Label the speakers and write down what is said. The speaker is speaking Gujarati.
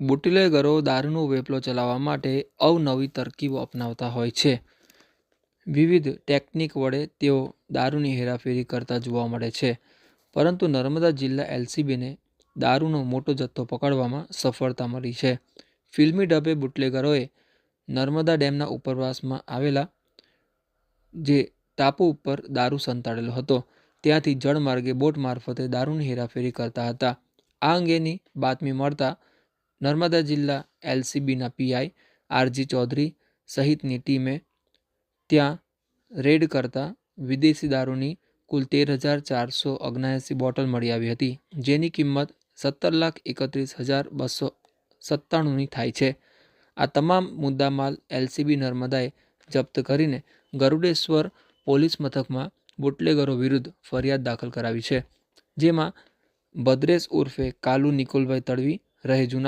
Speaker 1: બુટલેગરો દારૂનો વેપલો ચલાવવા માટે અવનવી તરકીબો અપનાવતા હોય છે. વિવિધ ટેકનિક વડે તેઓ દારૂની હેરાફેરી કરતા જોવા મળે છે. પરંતુ નર્મદા જિલ્લા એલસીબીને દારૂનો મોટો જથ્થો પકડવામાં સફળતા મળી છે. ફિલ્મી ઢબે બુટલેગરોએ નર્મદા ડેમના ઉપરવાસમાં આવેલા જે ટાપુ ઉપર દારૂ સંતાડેલો હતો, ત્યાંથી જળમાર્ગે બોટ મારફતે દારૂની હેરાફેરી કરતા હતા. આ અંગેની બાતમી મળતા નર્મદા જિલ્લા એલસીબીના પીઆઈ આરજી ચૌધરી સહિતની ટીમે ત્યાં રેડ કરતા વિદેશી દારૂની કુલ 13,479 બોટલ મળી આવી હતી, જેની કિંમત 17,31,297ની થાય છે. આ તમામ મુદ્દામાલ એલસીબી નર્મદાએ જપ્ત કરીને ગરુડેશ્વર પોલીસ મથકમાં બુટલેગરો વિરુદ્ધ ફરિયાદ દાખલ કરાવી છે. જેમાં ભદ્રેશ ઉર્ફે કાલુ નિકુલભાઈ તડવી રહે જૂના